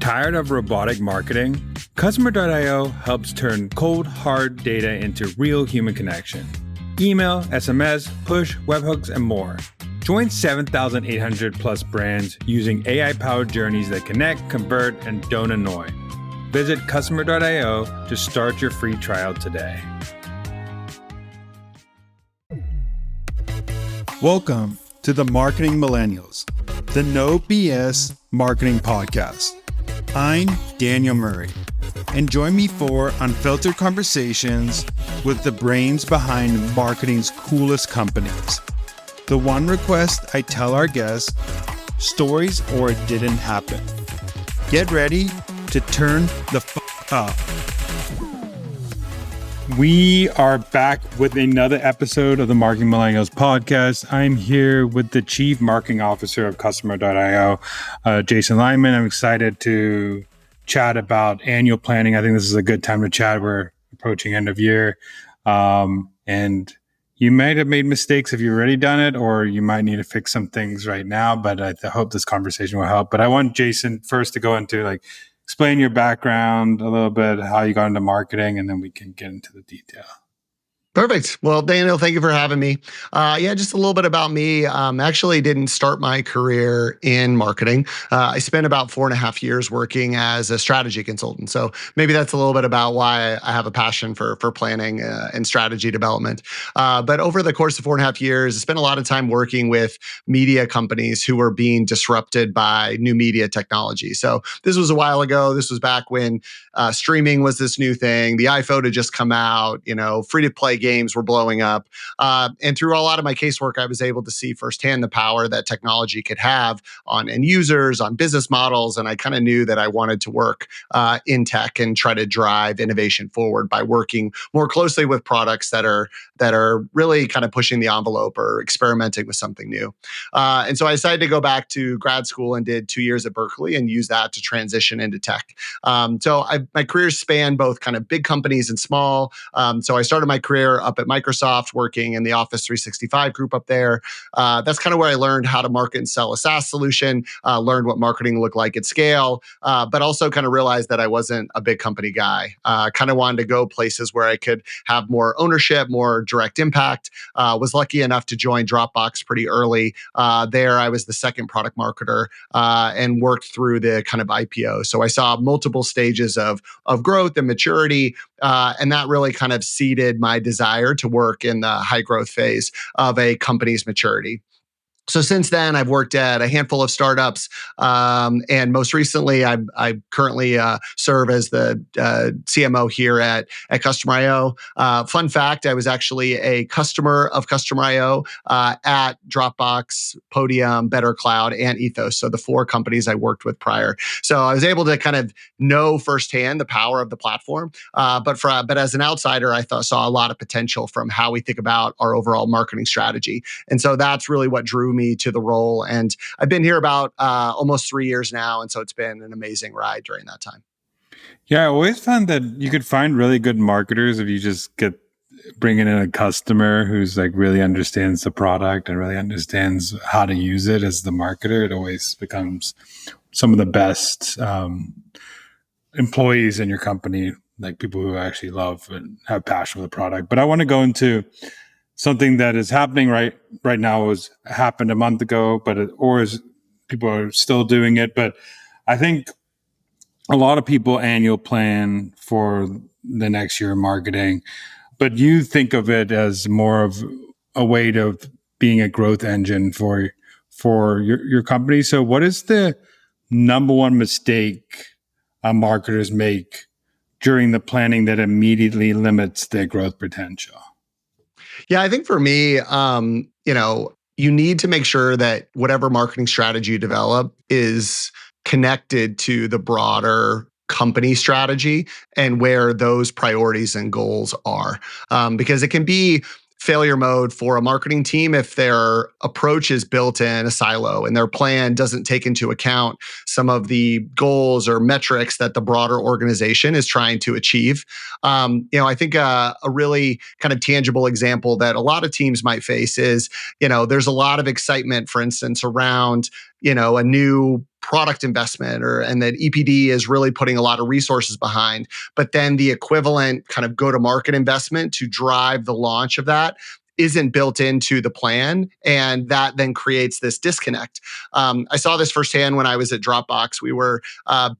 Tired of robotic marketing? Customer.io helps turn cold, hard data into real human connection. Email, SMS, push, webhooks, and more. Join 7,800 plus brands using AI-powered journeys that connect, convert, and don't annoy. Visit Customer.io to start your free trial today. Welcome to the Marketing Millennials, the No BS Marketing Podcast. I'm Daniel Murray, and join me for unfiltered conversations with the brains behind marketing's coolest companies. The one request I tell our guests, stories or it didn't happen. Get ready to turn the up. We are back with another episode of the Marketing Millennials podcast. I'm here with the Chief Marketing Officer of Customer.io, Jason Lyman. I'm excited to chat about annual planning. I think this is a good time to chat. We're approaching end of year. And you might have made mistakes if you've already done it, or you might need to fix some things right now, but I hope this conversation will help. But I want Jason first to go into explain your background a little bit, how you got into marketing, and then we can get into the detail. Perfect. Well, Daniel, thank you for having me. Just a little bit about me. Actually didn't start my career in marketing. I spent about 4.5 years working as a strategy consultant. So maybe that's a little bit about why I have a passion for planning and strategy development. But over the course of 4.5 years, I spent a lot of time working with media companies who were being disrupted by new media technology. So this was a while ago. This was back when streaming was this new thing. The iPhone had just come out. Free-to-play games were blowing up. And through a lot of my casework, I was able to see firsthand the power that technology could have on end users, on business models. And I kind of knew that I wanted to work in tech and try to drive innovation forward by working more closely with products that are really kind of pushing the envelope or experimenting with something new. And so I decided to go back to grad school and did 2 years at Berkeley and use that to transition into tech. My career spanned both kind of big companies and small. So I started my career up at Microsoft working in the Office 365 group up there. That's kind of where I learned how to market and sell a SaaS solution, learned what marketing looked like at scale, but also kind of realized that I wasn't a big company guy. Kind of wanted to go places where I could have more ownership, more direct impact. Was lucky enough to join Dropbox pretty early. There, I was the second product marketer and worked through the kind of IPO. So I saw multiple stages of growth and maturity, and that really kind of seeded my desire to work in the high growth phase of a company's maturity. So since then, I've worked at a handful of startups, and most recently, I currently serve as the CMO here at Customer.io. Fun fact: I was actually a customer of Customer.io at Dropbox, Podium, Better Cloud, and Ethos. So the 4 companies I worked with prior. So I was able to kind of know firsthand the power of the platform. But as an outsider, I saw a lot of potential from how we think about our overall marketing strategy, and so that's really what drew me to the role. And I've been here about almost 3 years now. And so it's been an amazing ride during that time. Yeah, I always found that you could find really good marketers if you just bringing in a customer who's really understands the product and really understands how to use it as the marketer. It always becomes some of the best employees in your company, like people who actually love and have passion for the product. But I want to go into something that is happening right now. Happened a month ago, people are still doing it. But I think a lot of people annual plan for the next year of marketing, but you think of it as more of a way to being a growth engine for your company. So what is the number one mistake marketers make during the planning that immediately limits their growth potential? Yeah, I think for me, you need to make sure that whatever marketing strategy you develop is connected to the broader company strategy and where those priorities and goals are. Because it can be failure mode for a marketing team if their approach is built in a silo and their plan doesn't take into account some of the goals or metrics that the broader organization is trying to achieve. I think a really kind of tangible example that a lot of teams might face is, there's a lot of excitement, for instance, around a new product investment and that EPD is really putting a lot of resources behind, but then the equivalent kind of go-to-market investment to drive the launch of that isn't built into the plan, and that then creates this disconnect. I saw this firsthand when I was at Dropbox. We were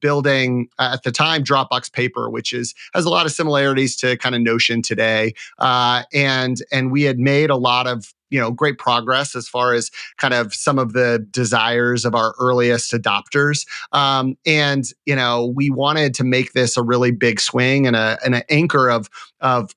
building at the time Dropbox Paper, which has a lot of similarities to kind of Notion today, and we had made a lot of great progress as far as kind of some of the desires of our earliest adopters. And we wanted to make this a really big swing and an anchor of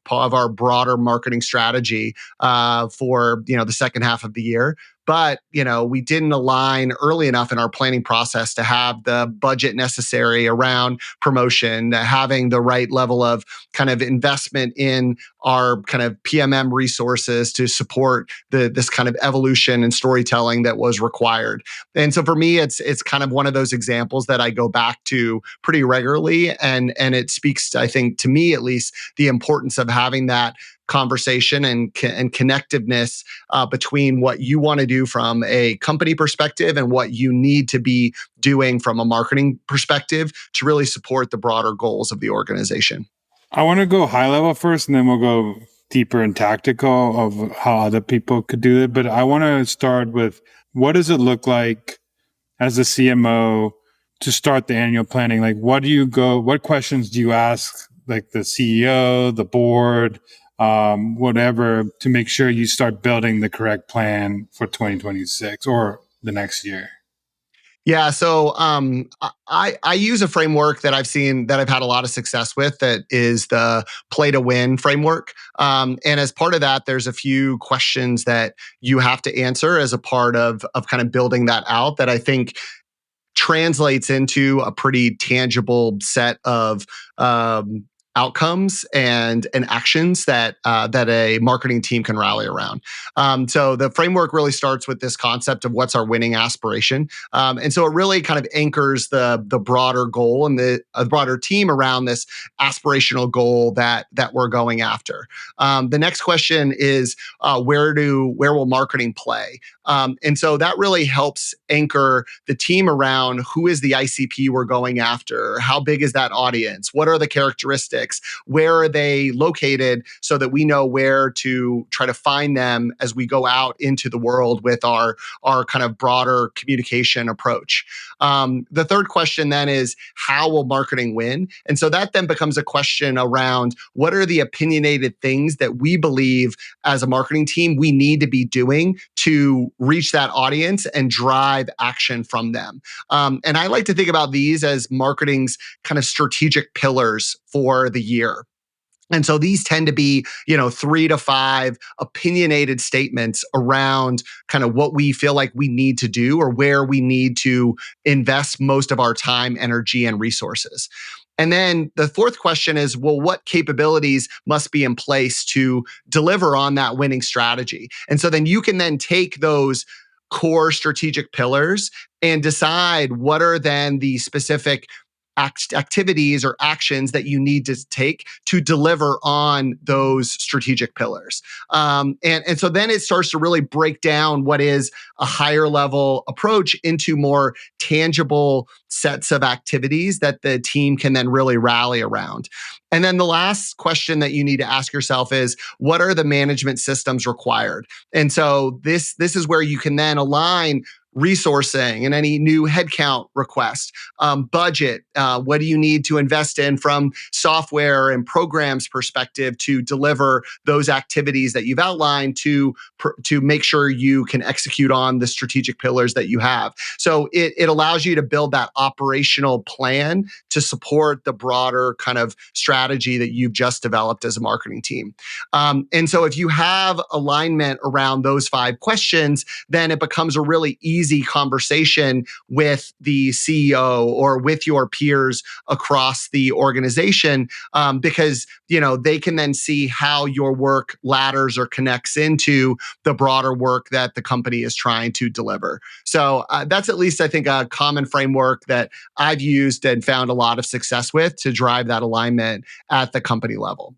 our broader marketing strategy for the second half of the year. But we didn't align early enough in our planning process to have the budget necessary around promotion, having the right level of kind of investment in our kind of PMM resources to support this kind of evolution and storytelling that was required. And so for me, it's kind of one of those examples that I go back to pretty regularly, and it speaks, I think, to me at least, the importance of having that conversation and connectiveness between what you want to do from a company perspective and what you need to be doing from a marketing perspective to really support the broader goals of the organization. I want to go high level first, and then we'll go deeper and tactical of how other people could do it. But I want to start with, what does it look like as a CMO to start the annual planning? Like, what questions do you ask, like the CEO, the board, whatever, to make sure you start building the correct plan for 2026 or the next year? Yeah, so I use a framework that I've had a lot of success with, that is the play to win framework. And as part of that, there's a few questions that you have to answer as a part of kind of building that out, that I think translates into a pretty tangible set of outcomes and actions that a marketing team can rally around. So the framework really starts with this concept of what's our winning aspiration, and so it really kind of anchors the broader goal and the broader team around this aspirational goal that we're going after. The next question is where will marketing play? And so that really helps anchor the team around who is the ICP we're going after, how big is that audience, what are the characteristics, where are they located, so that we know where to try to find them as we go out into the world with our kind of broader communication approach. The third question then is, how will marketing win? And so that then becomes a question around, what are the opinionated things that we believe as a marketing team we need to be doing to reach that audience and drive action from them. And I like to think about these as marketing's kind of strategic pillars for the year. And so these tend to be, 3 to 5 opinionated statements around kind of what we feel like we need to do, or where we need to invest most of our time, energy, and resources. And then the fourth question is, well, what capabilities must be in place to deliver on that winning strategy? And so then you can then take those core strategic pillars and decide what are then the specific activities or actions that you need to take to deliver on those strategic pillars. And so then it starts to really break down what is a higher level approach into more tangible sets of activities that the team can then really rally around. And then the last question that you need to ask yourself is, what are the management systems required? And so this is where you can then align resourcing and any new headcount request, budget, what do you need to invest in from software and programs perspective to deliver those activities that you've outlined to make sure you can execute on the strategic pillars that you have. So it allows you to build that operational plan to support the broader kind of strategy that you've just developed as a marketing team. And so if you have alignment around those 5 questions, then it becomes a really easy conversation with the CEO or with your peers across the organization, because they can then see how your work ladders or connects into the broader work that the company is trying to deliver. So that's at least, I think, a common framework that I've used and found a lot of success with to drive that alignment at the company level.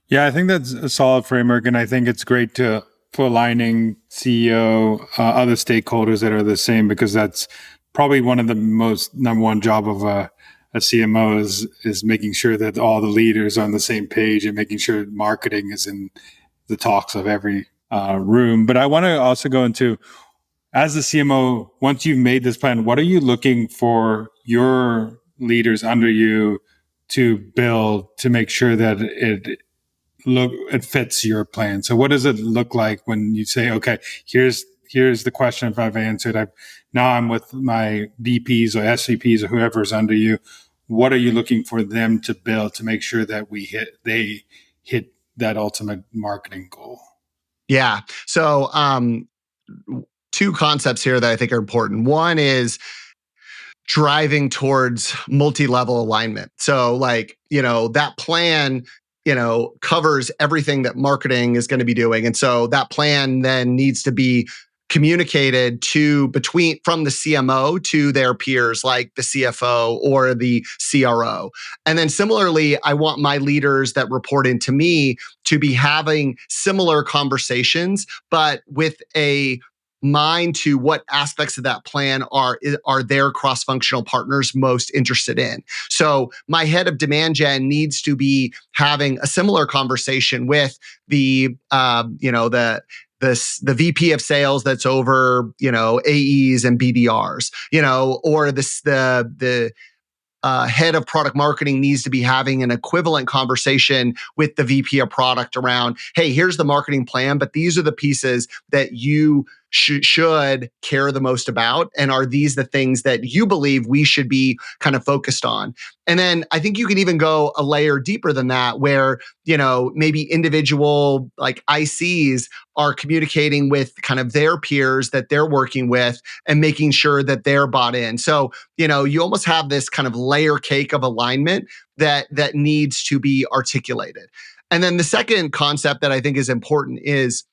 Yeah, I think that's a solid framework, and I think it's great for aligning CEO, other stakeholders that are the same, because that's probably one of the most number one job of a CMO is making sure that all the leaders are on the same page and making sure marketing is in the talks of every room. But I want to also go into, as the CMO, once you've made this plan, what are you looking for your leaders under you to build to make sure that it fits your plan? So what does it look like when you say, okay, here's the question if I've answered. Now I'm with my VPs or SVPs or whoever's under you. What are you looking for them to build to make sure that they hit that ultimate marketing goal? Yeah. So, two concepts here that I think are important. One is driving towards multi-level alignment. So that plan, covers everything that marketing is going to be doing. And so that plan then needs to be communicated from the CMO to their peers like the CFO or the CRO. And then similarly, I want my leaders that report into me to be having similar conversations, but with a mind to what aspects of that plan are their cross-functional partners most interested in. So my head of demand gen needs to be having a similar conversation with the the VP of sales that's over AEs and BDRs, or the head of product marketing needs to be having an equivalent conversation with the VP of product around, hey, here's the marketing plan, but these are the pieces that you should care the most about. And are these the things that you believe we should be kind of focused on? And then I think you can even go a layer deeper than that, where, maybe individual like ICs are communicating with kind of their peers that they're working with and making sure that they're bought in. So, you almost have this kind of layer cake of alignment that needs to be articulated. And then the second concept that I think is important is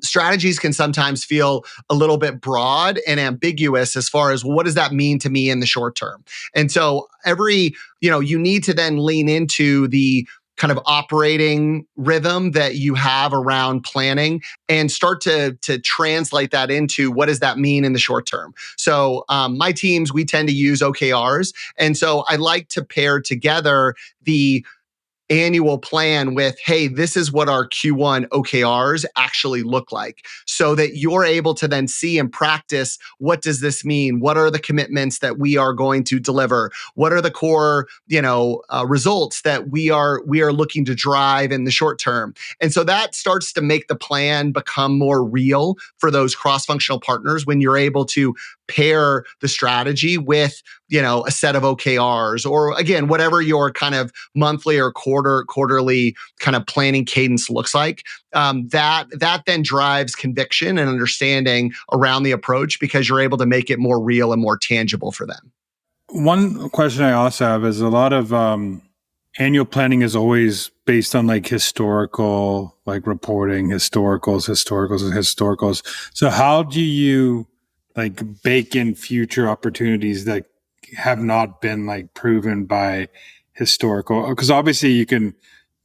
strategies can sometimes feel a little bit broad and ambiguous as far as, well, what does that mean to me in the short term? And so you need to then lean into the kind of operating rhythm that you have around planning and start to translate that into what does that mean in the short term. So my teams, we tend to use OKRs. And so I like to pair together the annual plan with, hey, this is what our Q1 OKRs actually look like, so that you're able to then see and practice, what does this mean? What are the commitments that we are going to deliver? What are the core, results that we are looking to drive in the short term? And so that starts to make the plan become more real for those cross-functional partners when you're able to pair the strategy with, a set of OKRs, or again, whatever your kind of monthly or quarterly kind of planning cadence looks like. That then drives conviction and understanding around the approach, because you're able to make it more real and more tangible for them. One question I also have is, a lot of annual planning is always based on like historical, like reporting, historicals. So how do you like bake in future opportunities that have not been like proven by historical? Because obviously you can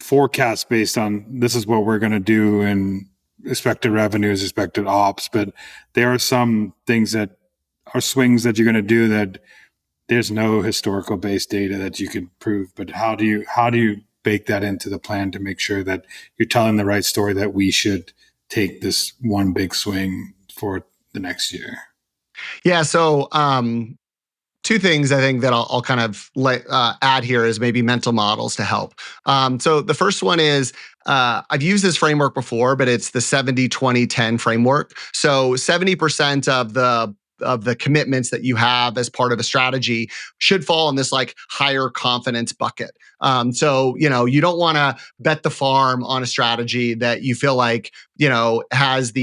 forecast based on, this is what we're going to do in expected revenues, expected ops, but there are some things that are swings that you're going to do that there's no historical based data that you could prove. But how do you bake that into the plan to make sure that you're telling the right story, that we should take this one big swing for the next year? Yeah. So two things I think that I'll kind of add here as maybe mental models to help. So the first one is, I've used this framework before, but it's the 70-20-10 framework. So 70% of the commitments that you have as part of a strategy should fall in this like higher confidence bucket. So, you don't want to bet the farm on a strategy that you feel like, has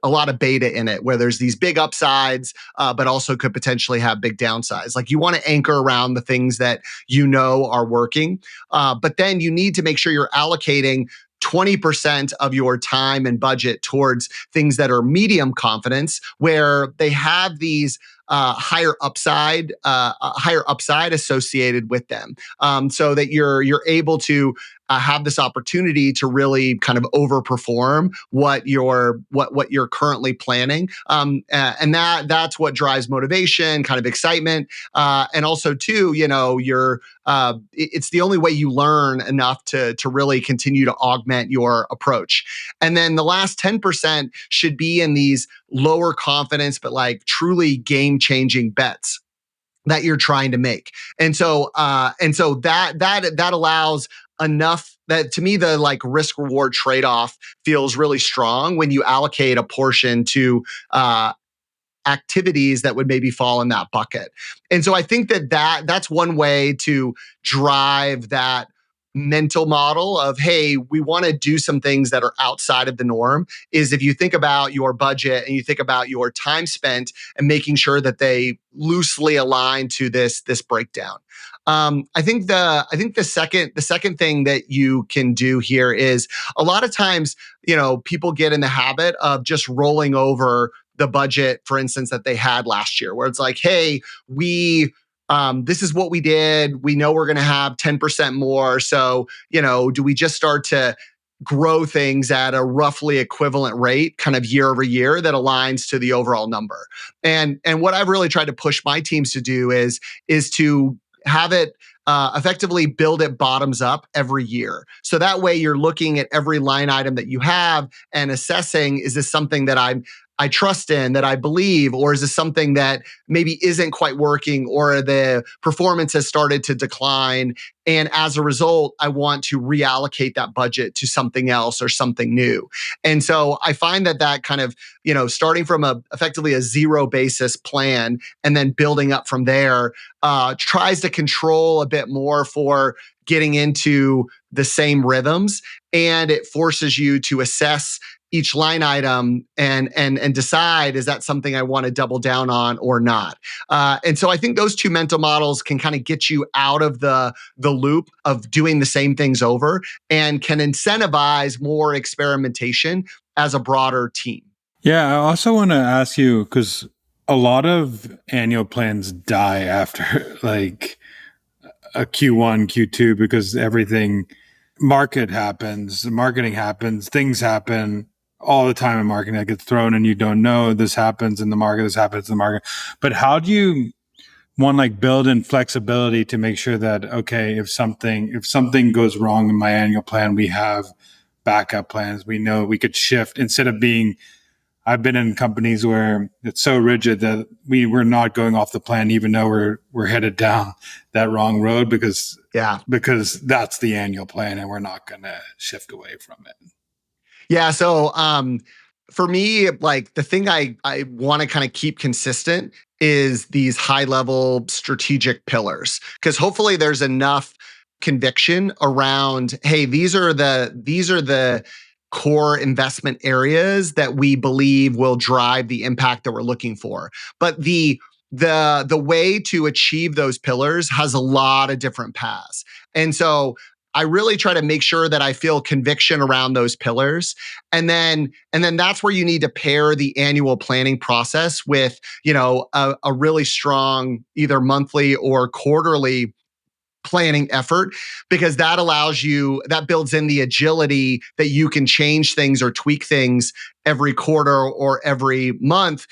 a lot of beta in it, where there's these big upsides, but also could potentially have big downsides. Like, you want to anchor around the things that are working, but then you need to make sure you're allocating 20% of your time and budget towards things that are medium confidence, where they have these higher upside associated with them, so that you're able to have this opportunity to really kind of overperform what you're currently planning, and that's what drives motivation, kind of excitement, and also too, it's the only way you learn enough to really continue to augment your approach. And then the last 10% should be in these lower confidence but like truly game changing bets that you're trying to make. And so that allows enough that, to me, the like risk reward trade off feels really strong when you allocate a portion to activities that would maybe fall in that bucket. And so I think that's one way to drive that mental model of, hey, we want to do some things that are outside of the norm, is if you think about your budget and you think about your time spent and making sure that they loosely align to this breakdown. I think the second thing that you can do here is, a lot of times, people get in the habit of just rolling over the budget, for instance, that they had last year, where it's like, hey, this is what we did. We know we're going to have 10% more. So, do we just start to grow things at a roughly equivalent rate, kind of year over year, that aligns to the overall number? And what I've really tried to push my teams to do is to have it effectively build it bottoms up every year. So that way you're looking at every line item that you have and assessing, is this something that I trust in, that I believe, or is this something that maybe isn't quite working, or the performance has started to decline? And as a result, I want to reallocate that budget to something else or something new. And so I find that kind of, starting from effectively a zero basis plan and then building up from there, tries to control a bit more for getting into the same rhythms. And it forces you to assess each line item and decide, is that something I want to double down on or not? And so I think those two mental models can kind of get you out of the loop of doing the same things over, and can incentivize more experimentation as a broader team. Yeah, I also want to ask you, because a lot of annual plans die after like a Q1, Q2, because marketing happens, things happen all the time in marketing that gets thrown, and you don't know this happens in the market, this happens in the market. But how do you build in flexibility to make sure that, okay, if something goes wrong in my annual plan, we have backup plans. We know we could shift, instead of I've been in companies where it's so rigid that we're not going off the plan, even though we're headed down that wrong road, because that's the annual plan and we're not going to shift away from it. Yeah. So for me, like, the thing I want to kind of keep consistent is these high level strategic pillars, because hopefully there's enough conviction around, hey, these are the core investment areas that we believe will drive the impact that we're looking for. But the way to achieve those pillars has a lot of different paths. And so I really try to make sure that I feel conviction around those pillars. And then that's where you need to pair the annual planning process with, a really strong either monthly or quarterly planning effort, because that builds in the agility that you can change things or tweak things every quarter or every month,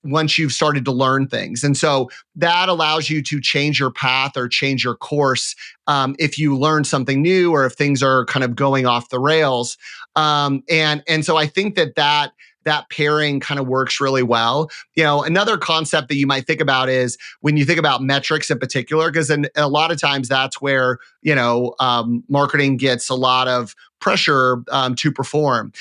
once you've started to learn things. And so that allows you to change your path or change your course, if you learn something new or if things are kind of going off the rails. And so I think that pairing kind of works really well. Another concept that you might think about is when you think about metrics in particular, because a lot of times that's where, marketing gets a lot of pressure to perform.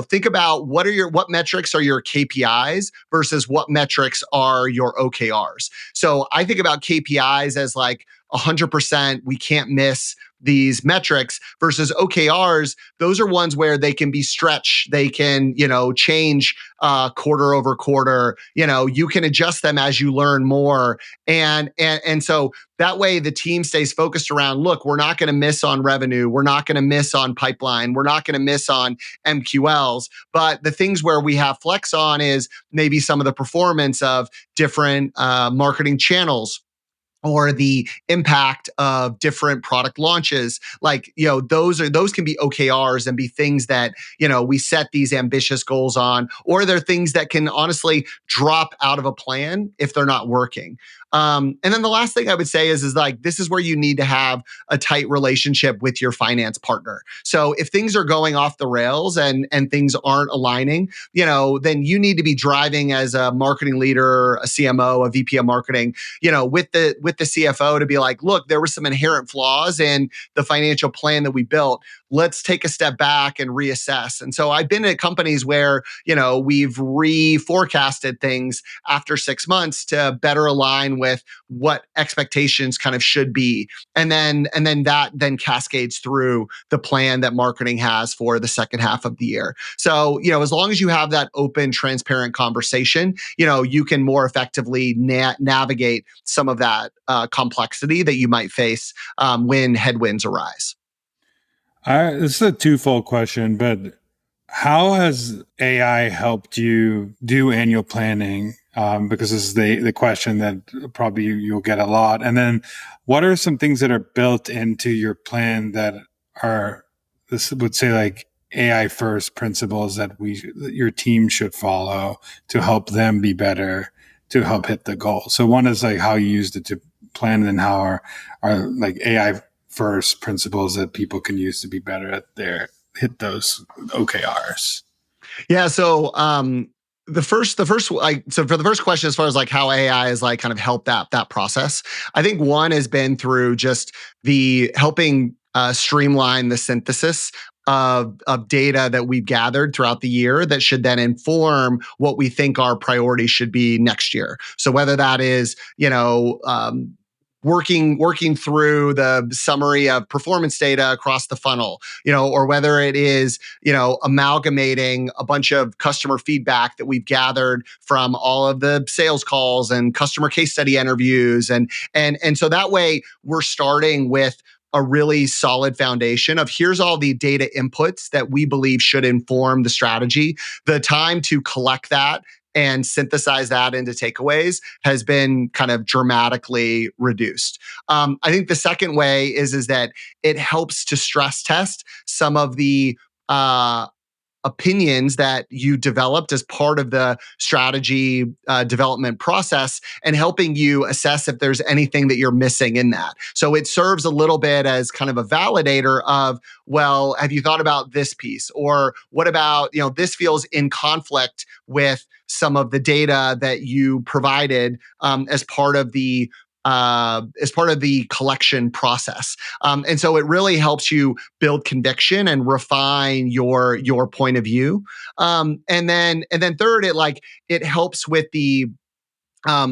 Think about what metrics are your KPIs versus what metrics are your OKRs. So I think about KPIs as like 100%, we can't miss these metrics, versus OKRs. Those are ones where they can be stretched. They can, change quarter over quarter. You can adjust them as you learn more, and so that way the team stays focused around, look, we're not going to miss on revenue, we're not going to miss on pipeline, we're not going to miss on MQLs. But the things where we have flex on is maybe some of the performance of different marketing channels, or the impact of different product launches. Like, those can be OKRs and be things that, we set these ambitious goals on, or they're things that can honestly drop out of a plan if they're not working. And then the last thing I would say is like, this is where you need to have a tight relationship with your finance partner. So if things are going off the rails and things aren't aligning, then you need to be driving as a marketing leader, a CMO, a VP of marketing, with the CFO to be like, look, there were some inherent flaws in the financial plan that we built. Let's take a step back and reassess. And so I've been at companies where, we've reforecasted things after 6 months to better align with what expectations kind of should be. And then that then cascades through the plan that marketing has for the second half of the year. So, as long as you have that open, transparent conversation, you can more effectively navigate some of that complexity that you might face when headwinds arise. This is a twofold question, but how has AI helped you do annual planning? Because this is the question that probably you'll get a lot. And then what are some things that are built into your plan that are, this would say, like AI first principles that your team should follow to help them be better, to help hit the goal? So one is like how you used it to plan, and then how are like AI first principles that people can use to be better at hit those OKRs. Yeah. So the first so for the first question, as far as like how AI has like kind of helped that process, I think one has been through just the helping streamline the synthesis of data that we've gathered throughout the year that should then inform what we think our priorities should be next year. So whether that is, working through the summary of performance data across the funnel, or whether it is, amalgamating a bunch of customer feedback that we've gathered from all of the sales calls and customer case study interviews. And so that way we're starting with a really solid foundation of here's all the data inputs that we believe should inform the strategy. The time to collect that and synthesize that into takeaways has been kind of dramatically reduced. I think the second way is that it helps to stress test some of the opinions that you developed as part of the strategy development process, and helping you assess if there's anything that you're missing in that. So it serves a little bit as kind of a validator of, well, have you thought about this piece? Or what about, this feels in conflict with some of the data that you provided as part of the collection process. And so it really helps you build conviction and refine your point of view. And then third, it helps with the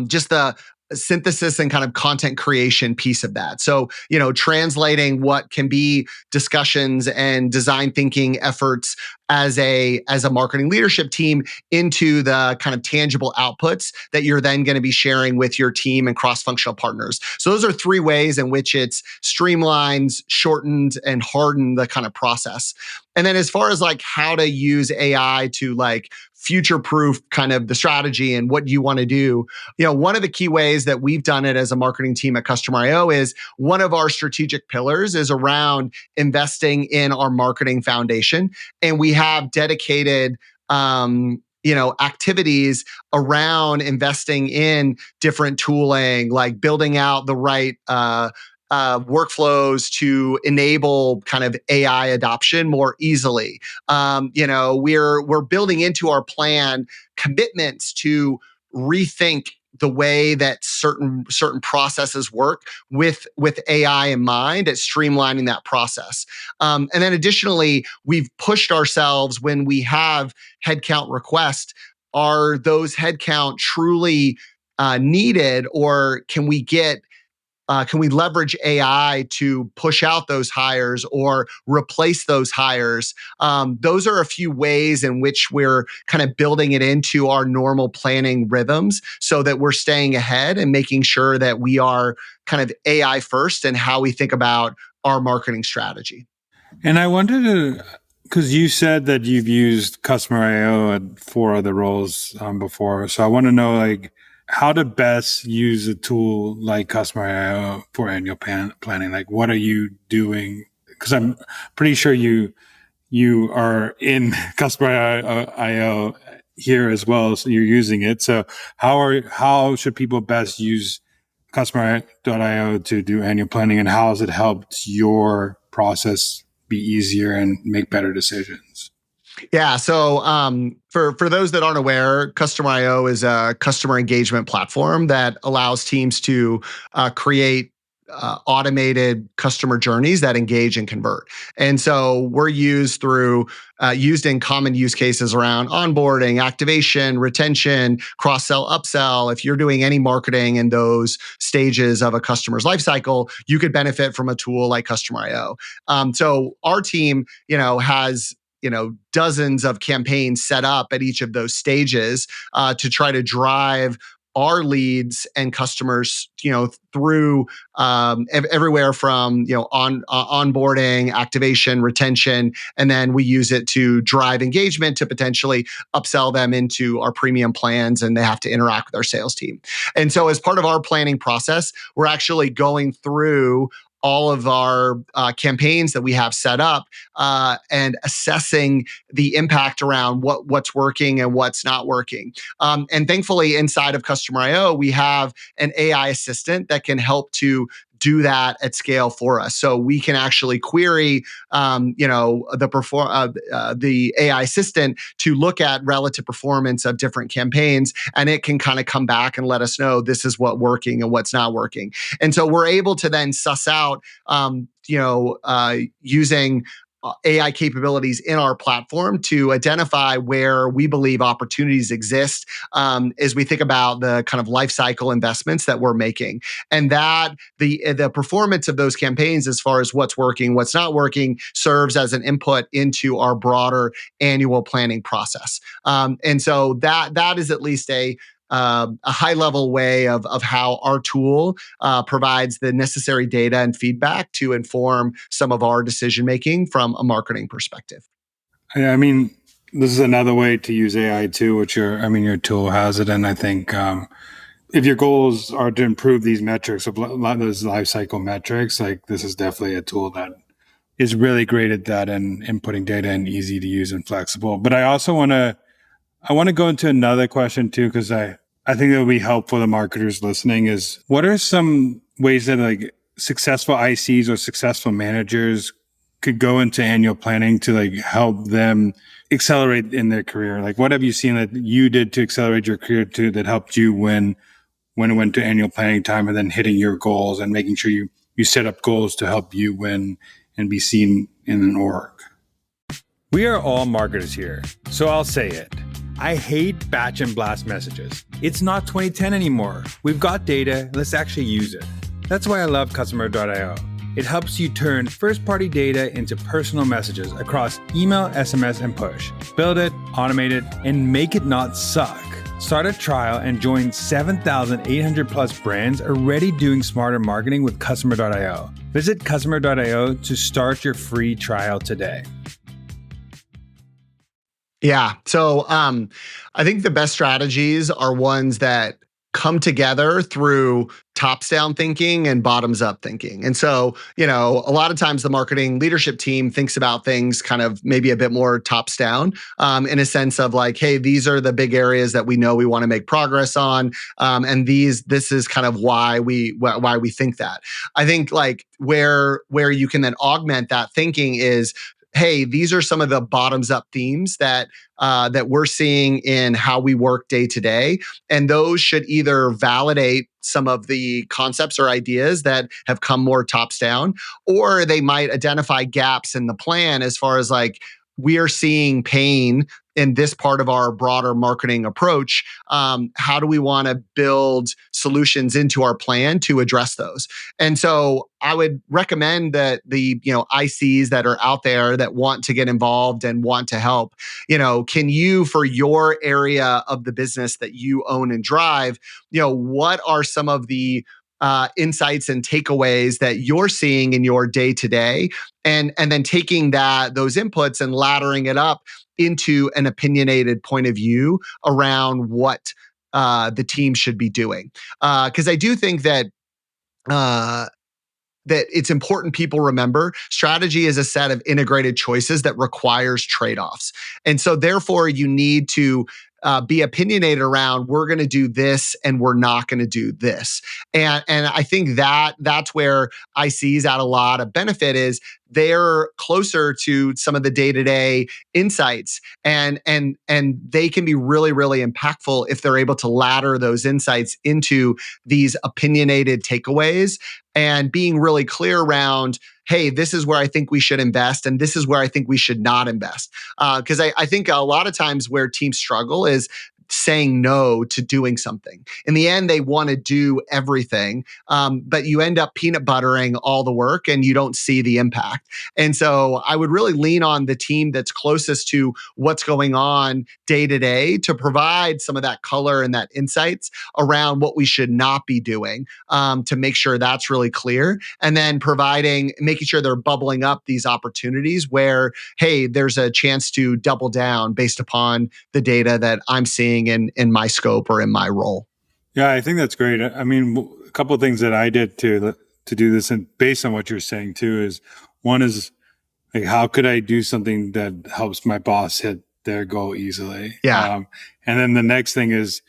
just the synthesis and kind of content creation piece of that. So, translating what can be discussions and design thinking efforts as a marketing leadership team into the kind of tangible outputs that you're then going to be sharing with your team and cross-functional partners. So those are three ways in which it's streamlines, shortened, and hardened the kind of process. And then as far as like how to use AI to like future-proof kind of the strategy and what you want to do, one of the key ways that we've done it as a marketing team at Customer IO is one of our strategic pillars is around investing in our marketing foundation. And we have dedicated activities around investing in different tooling, like building out the right workflows to enable kind of AI adoption more easily. We're building into our plan commitments to rethink the way that certain processes work with AI in mind at streamlining that process. And then additionally, we've pushed ourselves when we have headcount requests. Are those headcount truly needed, or can we get can we leverage AI to push out those hires or replace those hires? Those are a few ways in which we're kind of building it into our normal planning rhythms so that we're staying ahead and making sure that we are kind of AI first in how we think about our marketing strategy. And I wanted to, because you said that you've used Customer IO at 4 other roles before. So I want to know, like, how to best use a tool like Customer IO for annual planning. Like, what are you doing? Because I'm pretty sure you are in Customer IO here as well, so you're using it. So how should people best use Customer.io to do annual planning, and how has it helped your process be easier and make better decisions? Yeah. So for those that aren't aware, Customer IO is a customer engagement platform that allows teams to create automated customer journeys that engage and convert. And so we're used in common use cases around onboarding, activation, retention, cross sell, upsell. If you're doing any marketing in those stages of a customer's life cycle, you could benefit from a tool like Customer IO. So our team, has dozens of campaigns set up at each of those stages to try to drive our leads and customers, through everywhere from onboarding, activation, retention, and then we use it to drive engagement to potentially upsell them into our premium plans, and they have to interact with our sales team. And so, as part of our planning process, we're actually going through all of our campaigns that we have set up and assessing the impact around what's working and what's not working. And thankfully, inside of Customer IO, we have an AI assistant that can help to do that at scale for us. So we can actually query, the AI assistant to look at relative performance of different campaigns, and it can kind of come back and let us know this is what's working and what's not working. And so we're able to then suss out, using AI capabilities in our platform to identify where we believe opportunities exist as we think about the kind of life cycle investments that we're making, and that the performance of those campaigns, as far as what's working, what's not working, serves as an input into our broader annual planning process. And so that is at least a high level way of how our tool provides the necessary data and feedback to inform some of our decision making from a marketing perspective. I mean, this is another way to use AI too, which your tool has it. And I think if your goals are to improve these metrics, a lot of those life cycle metrics, like this is definitely a tool that is really great at that and inputting data and easy to use and flexible. But I also want to go into another question too, because I think it will be helpful to marketers listening is, what are some ways that like successful ICs or successful managers could go into annual planning to like help them accelerate in their career? Like, what have you seen that you did to accelerate your career too that helped you when it went to annual planning time, and then hitting your goals and making sure you set up goals to help you win and be seen in an org? We are all marketers here, so I'll say it. I hate batch and blast messages. It's not 2010 anymore. We've got data, let's actually use it. That's why I love Customer.io. It helps you turn first-party data into personal messages across email, SMS, and push. Build it, automate it, and make it not suck. Start a trial and join 7,800 plus brands already doing smarter marketing with Customer.io. Visit Customer.io to start your free trial today. Yeah. So I think the best strategies are ones that come together through tops down thinking and bottoms up thinking. And so, a lot of times the marketing leadership team thinks about things kind of maybe a bit more tops down, in a sense of like, hey, these are the big areas that we know we want to make progress on. And this is kind of why we think that. I think like where you can then augment that thinking is, hey, these are some of the bottoms up themes that we're seeing in how we work day to day. And those should either validate some of the concepts or ideas that have come more tops down, or they might identify gaps in the plan as far as like, we are seeing pain in this part of our broader marketing approach, how do we want to build solutions into our plan to address those? And so I would recommend that the ICs that are out there that want to get involved and want to help, can you, for your area of the business that you own and drive, what are some of the insights and takeaways that you're seeing in your day to day, and then taking those inputs and laddering it up into an opinionated point of view around what the team should be doing. Because I do think that it's important people remember strategy is a set of integrated choices that requires trade-offs. And so therefore you need to be opinionated around, we're going to do this and we're not going to do this. And I think that's where ICs add a lot of benefit, is they're closer to some of the day-to-day insights, and they can be really, really impactful if they're able to ladder those insights into these opinionated takeaways, and being really clear around, hey, this is where I think we should invest, and this is where I think we should not invest. Because I think a lot of times where teams struggle is saying no to doing something. In the end, they want to do everything, but you end up peanut buttering all the work and you don't see the impact. And so I would really lean on the team that's closest to what's going on day to day to provide some of that color and that insights around what we should not be doing, to make sure that's really clear. And then making sure they're bubbling up these opportunities where, hey, there's a chance to double down based upon the data that I'm seeing in my scope or in my role. Yeah, I think that's great. I mean, a couple of things that I did to do this, and based on what you're saying too, is one is like, how could I do something that helps my boss hit their goal easily? Yeah. And then the next thing is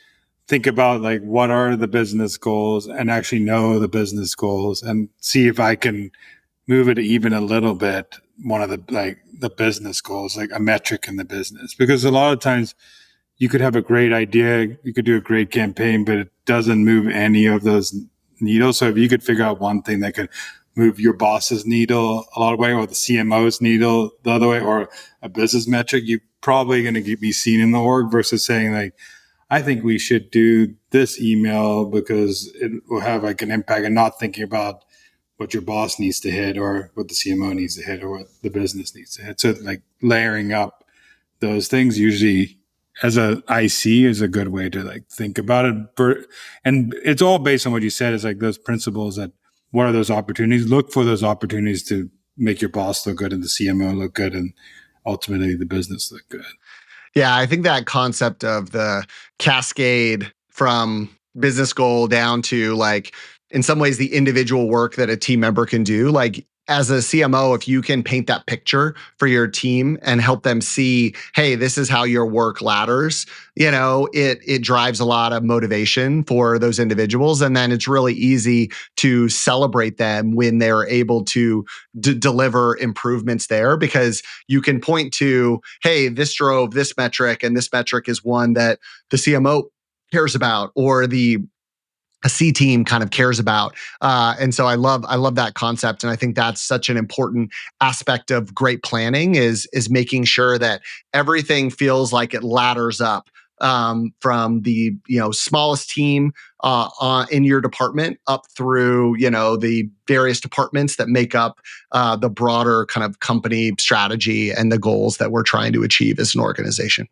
think about like, what are the business goals, and actually know the business goals and see if I can move it even a little bit. One of the business goals, like a metric in the business, because a lot of times you could have a great idea, you could do a great campaign, but it doesn't move any of those needles. So if you could figure out one thing that could move your boss's needle a lot of way, or the CMO's needle the other way, or a business metric, you're probably going to be seen in the org, versus saying like, I think we should do this email because it will have like an impact, and not thinking about what your boss needs to hit, or what the CMO needs to hit, or what the business needs to hit. So like layering up those things usually as a IC is a good way to like think about it. And it's all based on what you said, is like those principles that, what are those opportunities? Look for those opportunities to make your boss look good and the CMO look good, and ultimately the business look good. Yeah, I think that concept of the cascade from business goal down to, like, in some ways, the individual work that a team member can do. Like, as a CMO, if you can paint that picture for your team and help them see, hey, this is how your work ladders, it drives a lot of motivation for those individuals. And then it's really easy to celebrate them when they're able to deliver improvements there, because you can point to, hey, this drove this metric, and this metric is one that the CMO cares about, or a C team kind of cares about. And so I love that concept. And I think that's such an important aspect of great planning, is making sure that everything feels like it ladders up, from the smallest team in your department up through the various departments that make up the broader kind of company strategy and the goals that we're trying to achieve as an organization.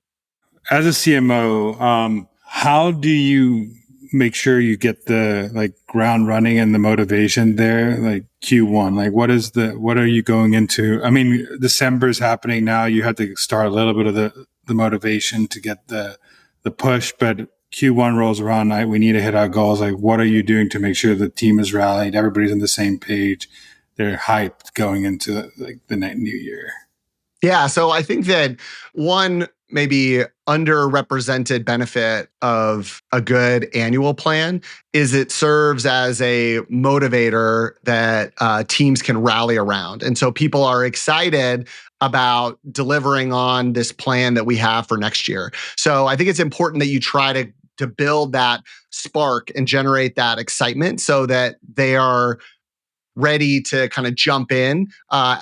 As a CMO, how do you make sure you get the like ground running and the motivation there, like Q1? Like, what are you going into? I mean, December's happening now. You have to start a little bit of the motivation to get the push, but Q1 rolls around. We need to hit our goals. Like, what are you doing to make sure the team is rallied, everybody's on the same page, they're hyped going into like the new year? Yeah, so I think that one maybe underrepresented benefit of a good annual plan is it serves as a motivator that teams can rally around. And so people are excited about delivering on this plan that we have for next year. So I think it's important that you try to build that spark and generate that excitement so that they are ready to kind of jump in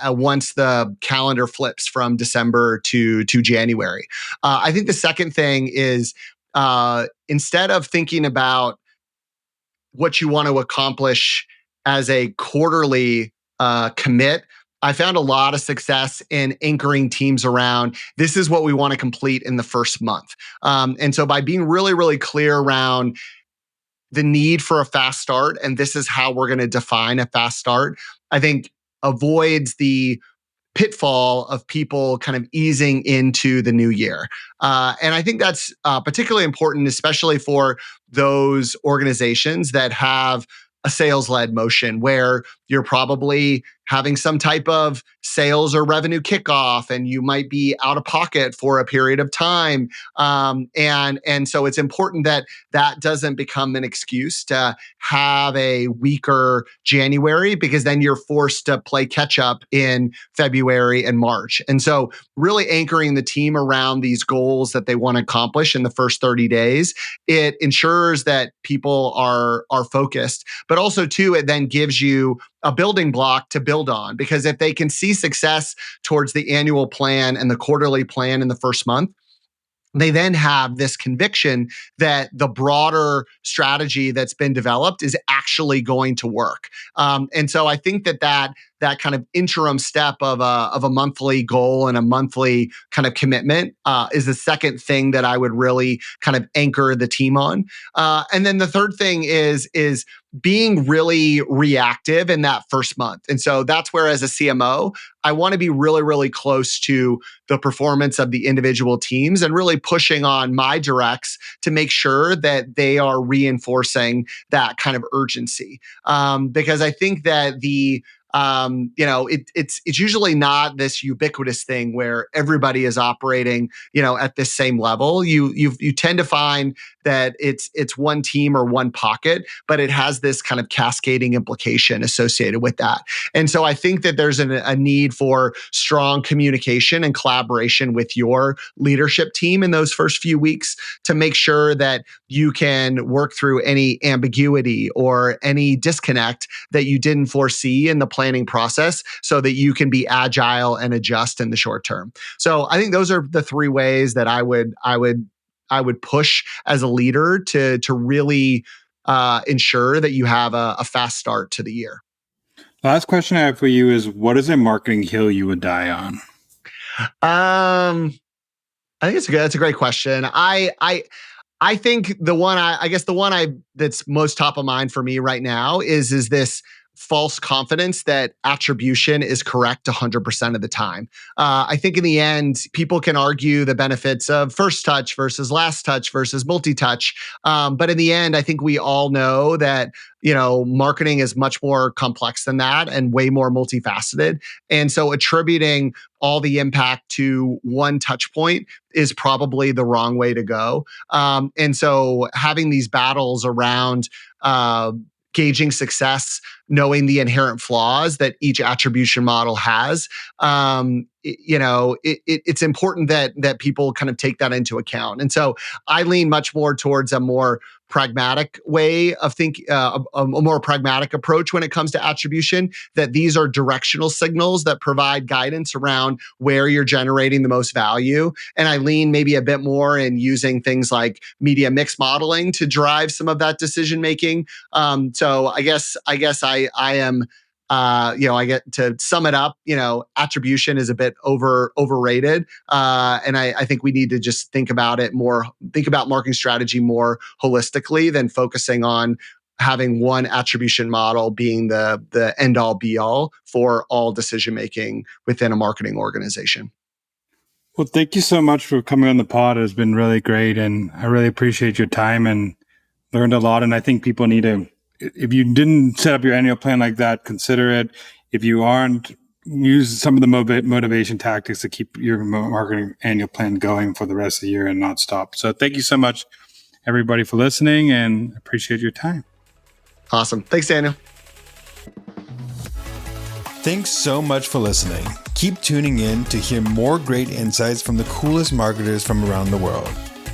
once the calendar flips from December to January. I think the second thing is instead of thinking about what you want to accomplish as a quarterly commit, I found a lot of success in anchoring teams around this is what we want to complete in the first month. And so by being really, really clear around the need for a fast start, and this is how we're going to define a fast start, I think avoids the pitfall of people kind of easing into the new year. And I think that's particularly important, especially for those organizations that have a sales-led motion where you're probably having some type of sales or revenue kickoff, and you might be out of pocket for a period of time. And so it's important that that doesn't become an excuse to have a weaker January, because then you're forced to play catch up in February and March. And so really anchoring the team around these goals that they want to accomplish in the first 30 days, it ensures that people are focused, but also too, it then gives you a building block to build on, because if they can see success towards the annual plan and the quarterly plan in the first month, they then have this conviction that the broader strategy that's been developed is actually going to work. And so I think that kind of interim step of a monthly goal and a monthly kind of commitment is the second thing that I would really kind of anchor the team on. And then the third thing is being really reactive in that first month. And so that's where, as a CMO, I want to be really, really close to the performance of the individual teams and really pushing on my directs to make sure that they are reinforcing that kind of urgency. Because I think that it's usually not this ubiquitous thing where everybody is operating, at this same level. You tend to find that it's one team or one pocket, but it has this kind of cascading implication associated with that. And so I think that there's a need for strong communication and collaboration with your leadership team in those first few weeks to make sure that you can work through any ambiguity or any disconnect that you didn't foresee in the planning process, so that you can be agile and adjust in the short term. So I think those are the three ways that I would push as a leader to really ensure that you have a fast start to the year. Last question I have for you is, what is a marketing hill you would die on? I think that's a great question. I think the one that's most top of mind for me right now is this false confidence that attribution is correct 100% of the time. I think in the end, people can argue the benefits of first touch versus last touch versus multi-touch. But in the end, I think we all know that marketing is much more complex than that and way more multifaceted. And so attributing all the impact to one touch point is probably the wrong way to go. And so having these battles around gauging success, knowing the inherent flaws that each attribution model has, it's important that people kind of take that into account. And so I lean much more towards a more pragmatic way of thinking, a more pragmatic approach when it comes to attribution, that these are directional signals that provide guidance around where you're generating the most value. And I lean maybe a bit more in using things like media mix modeling to drive some of that decision making. So I guess I am, I get to sum it up, attribution is a bit overrated. And I think we need to just think about marketing strategy more holistically than focusing on having one attribution model being the end all be all for all decision making within a marketing organization. Well, thank you so much for coming on the pod. It's been really great. And I really appreciate your time and learned a lot. And I think people need to, if you didn't set up your annual plan like that, consider it. If you aren't, use some of the motivation tactics to keep your marketing annual plan going for the rest of the year and not stop. So thank you so much, everybody, for listening, and appreciate your time. Awesome. Thanks, Daniel. Thanks so much for listening. Keep tuning in to hear more great insights from the coolest marketers from around the world.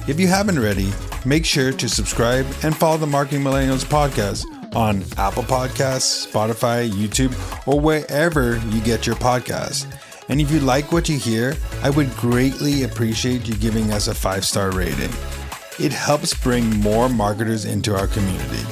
If you haven't already, make sure to subscribe and follow the Marketing Millennials podcast on Apple Podcasts, Spotify, YouTube, or wherever you get your podcasts. And if you like what you hear, I would greatly appreciate you giving us a 5-star rating. It helps bring more marketers into our community.